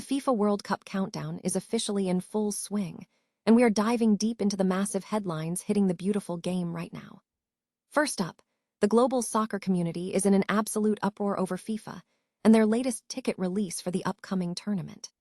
The FIFA World Cup countdown is officially in full swing, and we are diving deep into the massive headlines hitting the beautiful game right now. First up, the global soccer community is in an absolute uproar over FIFA and their latest ticket release for the upcoming tournament.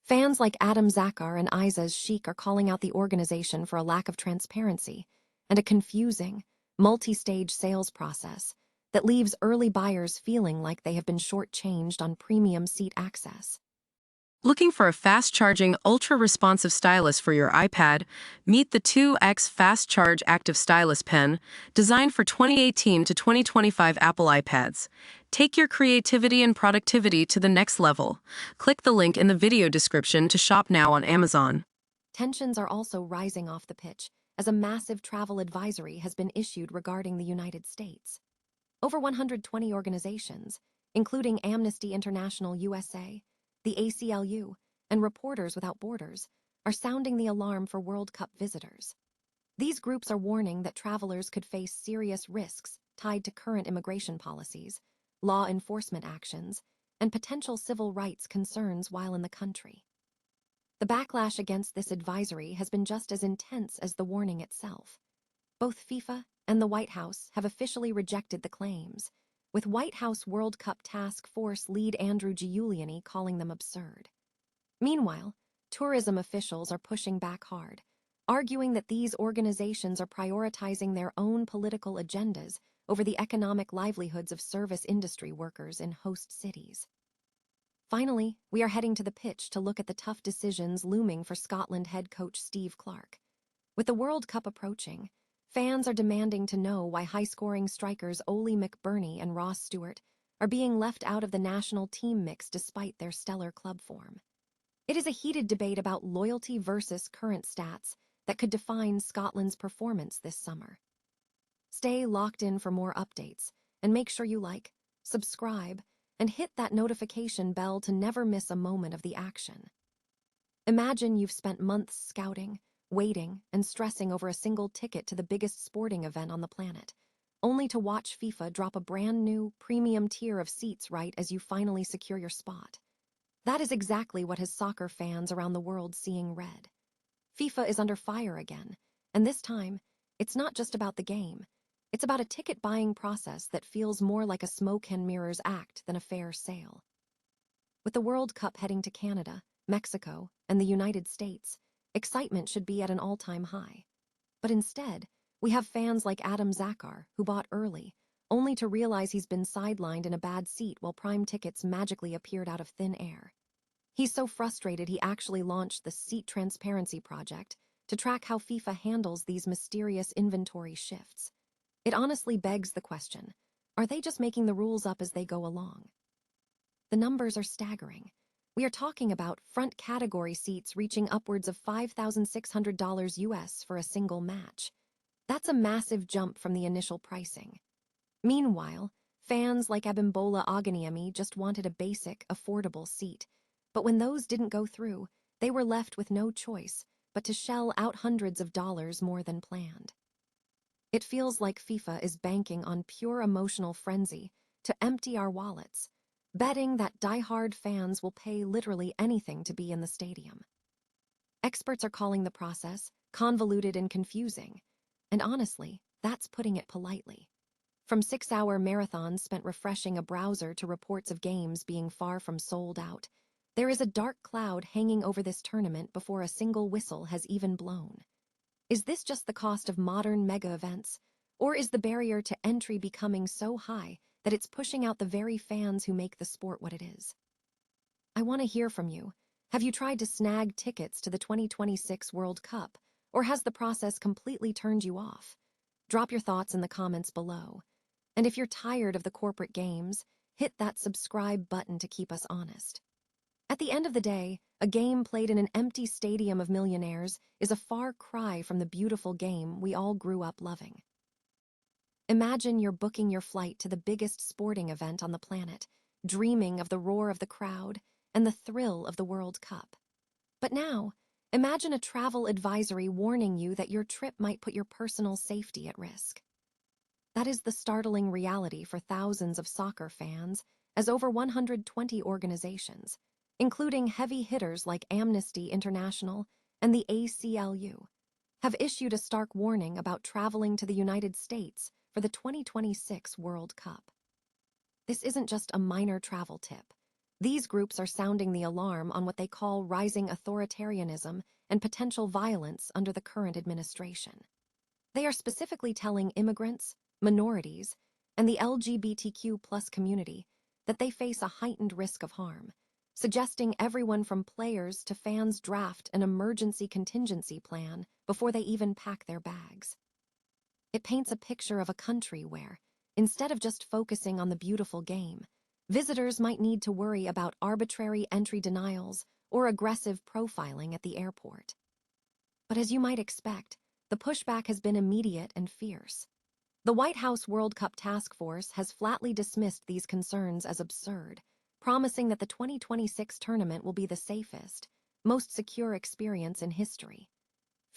Fans like Adam Zakar and Aizaz Sheikh are calling out the organization for a lack of transparency and a confusing, multi-stage sales process that leaves early buyers feeling like they have been shortchanged on premium seat access. Looking for a fast-charging, ultra-responsive stylus for your iPad? Meet the 2X Fast Charge Active Stylus Pen, designed for 2018 to 2025 Apple iPads. Take your creativity and productivity to the next level. Click the link in the video description to shop now on Amazon. Tensions are also rising off the pitch as a massive travel advisory has been issued regarding the United States. Over 120 organizations, including Amnesty International USA, the ACLU, and Reporters Without Borders, are sounding the alarm for World Cup visitors. These groups are warning that travelers could face serious risks tied to current immigration policies, law enforcement actions, and potential civil rights concerns while in the country. The backlash against this advisory has been just as intense as the warning itself. Both FIFA and the White House have officially rejected the claims, with White House World Cup Task Force lead Andrew Giuliani calling them absurd. Meanwhile, tourism officials are pushing back hard, arguing that these organizations are prioritizing their own political agendas over the economic livelihoods of service industry workers in host cities. Finally, we are heading to the pitch to look at the tough decisions looming for Scotland head coach Steve Clarke. With the World Cup approaching, fans are demanding to know why high-scoring strikers Oli McBurnie and Ross Stewart are being left out of the national team mix despite their stellar club form. It is a heated debate about loyalty versus current stats that could define Scotland's performance this summer. Stay locked in for more updates, and make sure you like, subscribe, and hit that notification bell to never miss a moment of the action. Imagine you've spent months scouting, waiting, and stressing over a single ticket to the biggest sporting event on the planet, only to watch FIFA drop a brand new, premium tier of seats right as you finally secure your spot. That is exactly what has soccer fans around the world seeing red. FIFA is under fire again, and this time, it's not just about the game. It's about a ticket-buying process that feels more like a smoke and mirrors act than a fair sale. With the World Cup heading to Canada, Mexico, and the United States, excitement should be at an all-time high. But instead, we have fans like Adam Zakar, who bought early, only to realize he's been sidelined in a bad seat while prime tickets magically appeared out of thin air. He's so frustrated he actually launched the Seat Transparency Project to track how FIFA handles these mysterious inventory shifts. It honestly begs the question, are they just making the rules up as they go along? The numbers are staggering. We are talking about front category seats reaching upwards of $5,600 US for a single match. That's a massive jump from the initial pricing. Meanwhile, fans like Abimbola Oganiemi just wanted a basic, affordable seat. But when those didn't go through, they were left with no choice but to shell out hundreds of dollars more than planned. It feels like FIFA is banking on pure emotional frenzy to empty our wallets, betting that die-hard fans will pay literally anything to be in the stadium. Experts are calling the process convoluted and confusing, and honestly, that's putting it politely. From 6-hour marathons spent refreshing a browser to reports of games being far from sold out, there is a dark cloud hanging over this tournament before a single whistle has even blown. Is this just the cost of modern mega events, or is the barrier to entry becoming so high that it's pushing out the very fans who make the sport what it is? I want to hear from you. Have you tried to snag tickets to the 2026 World Cup, or has the process completely turned you off? Drop your thoughts in the comments below. And if you're tired of the corporate games, hit that subscribe button to keep us honest. At the end of the day, a game played in an empty stadium of millionaires is a far cry from the beautiful game we all grew up loving. Imagine you're booking your flight to the biggest sporting event on the planet, dreaming of the roar of the crowd and the thrill of the World Cup. But now, imagine a travel advisory warning you that your trip might put your personal safety at risk. That is the startling reality for thousands of soccer fans, as over 120 organizations, including heavy hitters like Amnesty International and the ACLU, have issued a stark warning about traveling to the United States for the 2026 World Cup. This isn't just a minor travel tip. These groups are sounding the alarm on what they call rising authoritarianism and potential violence under the current administration. They are specifically telling immigrants, minorities, and the LGBTQ+ community that they face a heightened risk of harm, suggesting everyone from players to fans draft an emergency contingency plan before they even pack their bags. It paints a picture of a country where, instead of just focusing on the beautiful game, visitors might need to worry about arbitrary entry denials or aggressive profiling at the airport. But as you might expect, the pushback has been immediate and fierce. The White House World Cup Task Force has flatly dismissed these concerns as absurd, promising that the 2026 tournament will be the safest, most secure experience in history.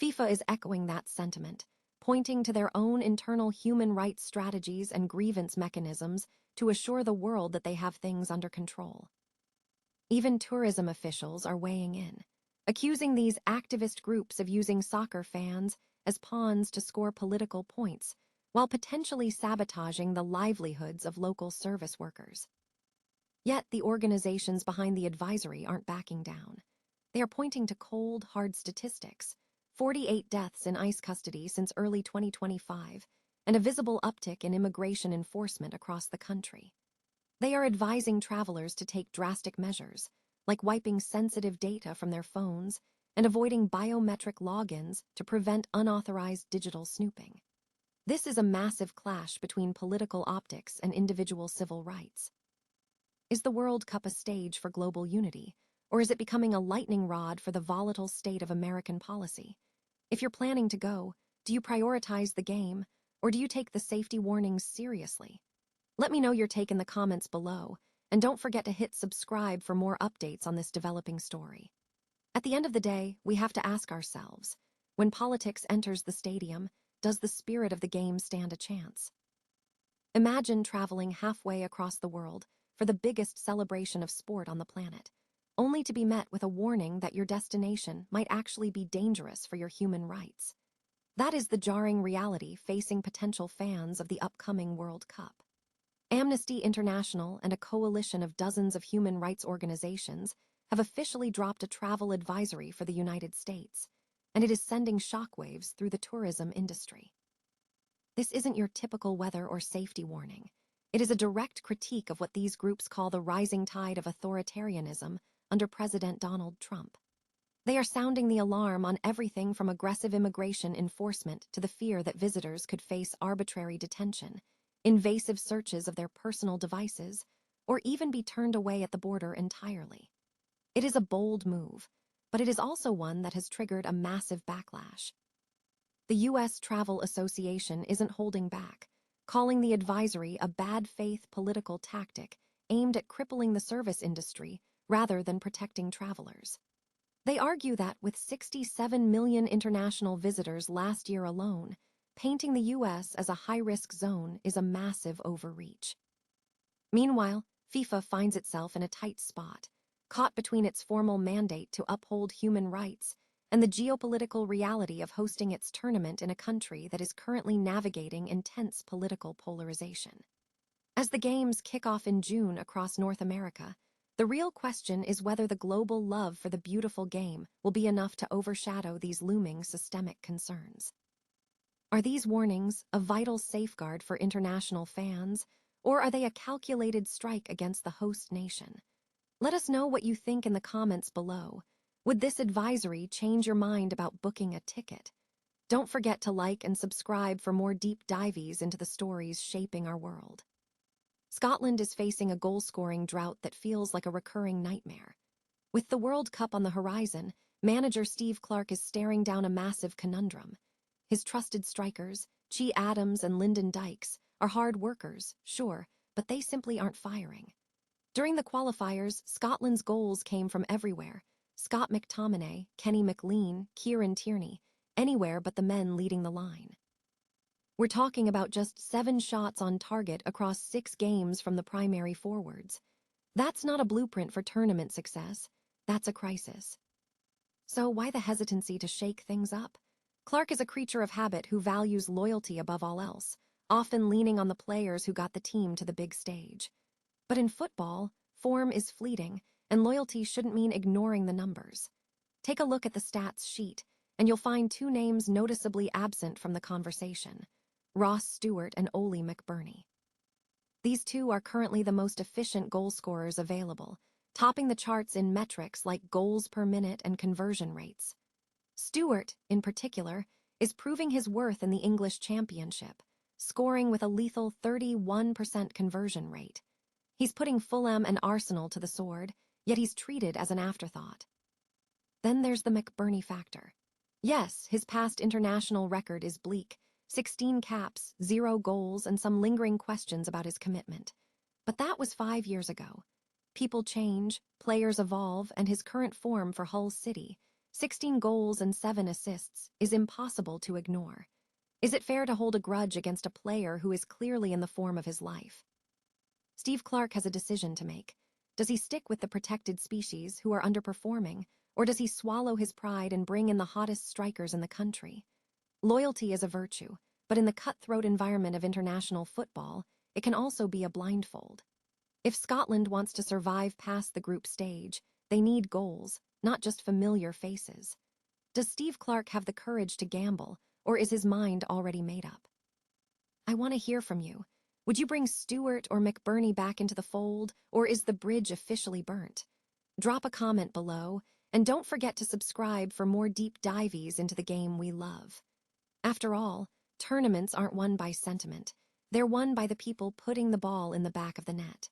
FIFA is echoing that sentiment, pointing to their own internal human rights strategies and grievance mechanisms to assure the world that they have things under control. Even tourism officials are weighing in, accusing these activist groups of using soccer fans as pawns to score political points, while potentially sabotaging the livelihoods of local service workers. Yet the organizations behind the advisory aren't backing down. They are pointing to cold, hard statistics: 48 deaths in ICE custody since early 2025, and a visible uptick in immigration enforcement across the country. They are advising travelers to take drastic measures, like wiping sensitive data from their phones and avoiding biometric logins to prevent unauthorized digital snooping. This is a massive clash between political optics and individual civil rights. Is the World Cup a stage for global unity, or is it becoming a lightning rod for the volatile state of American policy? If you're planning to go, do you prioritize the game, or do you take the safety warnings seriously? Let me know your take in the comments below, and don't forget to hit subscribe for more updates on this developing story. At the end of the day, we have to ask ourselves, when politics enters the stadium, does the spirit of the game stand a chance? Imagine traveling halfway across the world for the biggest celebration of sport on the planet, only to be met with a warning that your destination might actually be dangerous for your human rights. That is the jarring reality facing potential fans of the upcoming World Cup. Amnesty International and a coalition of dozens of human rights organizations have officially dropped a travel advisory for the United States, and it is sending shockwaves through the tourism industry. This isn't your typical weather or safety warning. It is a direct critique of what these groups call the rising tide of authoritarianism under President Donald Trump. They are sounding the alarm on everything from aggressive immigration enforcement to the fear that visitors could face arbitrary detention, invasive searches of their personal devices, or even be turned away at the border entirely. It is a bold move, but it is also one that has triggered a massive backlash. The U.S. Travel Association isn't holding back, calling the advisory a bad faith political tactic aimed at crippling the service industry rather than protecting travelers. They argue that with 67 million international visitors last year alone, painting the U.S. as a high-risk zone is a massive overreach. Meanwhile, FIFA finds itself in a tight spot, caught between its formal mandate to uphold human rights and the geopolitical reality of hosting its tournament in a country that is currently navigating intense political polarization. As the games kick off in June across North America, the real question is whether the global love for the beautiful game will be enough to overshadow these looming systemic concerns. Are these warnings a vital safeguard for international fans, or are they a calculated strike against the host nation? Let us know what you think in the comments below. Would this advisory change your mind about booking a ticket? Don't forget to like and subscribe for more deep dives into the stories shaping our world. Scotland is facing a goal-scoring drought that feels like a recurring nightmare. With the World Cup on the horizon, manager Steve Clarke is staring down a massive conundrum. His trusted strikers, Che Adams and Lyndon Dykes, are hard workers, sure, but they simply aren't firing. During the qualifiers, Scotland's goals came from everywhere: Scott McTominay, Kenny McLean, Kieran Tierney, anywhere but the men leading the line. We're talking about just 7 shots on target across 6 games from the primary forwards. That's not a blueprint for tournament success. That's a crisis. So why the hesitancy to shake things up? Clarke is a creature of habit who values loyalty above all else, often leaning on the players who got the team to the big stage. But in football, form is fleeting, and loyalty shouldn't mean ignoring the numbers. Take a look at the stats sheet, and you'll find two names noticeably absent from the conversation: Ross Stewart and Ole McBurnie. These two are currently the most efficient goal scorers available, topping the charts in metrics like goals per minute and conversion rates. Stewart, in particular, is proving his worth in the English Championship, scoring with a lethal 31% conversion rate. He's putting Fulham and Arsenal to the sword, yet he's treated as an afterthought. Then there's the McBurnie factor. Yes, his past international record is bleak: 16 caps, 0 goals, and some lingering questions about his commitment. But that was 5 years ago. People change, players evolve, and his current form for Hull City, 16 goals and 7 assists, is impossible to ignore. Is it fair to hold a grudge against a player who is clearly in the form of his life? Steve Clarke has a decision to make. Does he stick with the protected species who are underperforming, or does he swallow his pride and bring in the hottest strikers in the country? Loyalty is a virtue, but in the cutthroat environment of international football, it can also be a blindfold. If Scotland wants to survive past the group stage, they need goals, not just familiar faces. Does Steve Clarke have the courage to gamble, or is his mind already made up? I want to hear from you. Would you bring Stewart or McBurnie back into the fold, or is the bridge officially burnt? Drop a comment below, and don't forget to subscribe for more deep dives into the game we love. After all, tournaments aren't won by sentiment. They're won by the people putting the ball in the back of the net.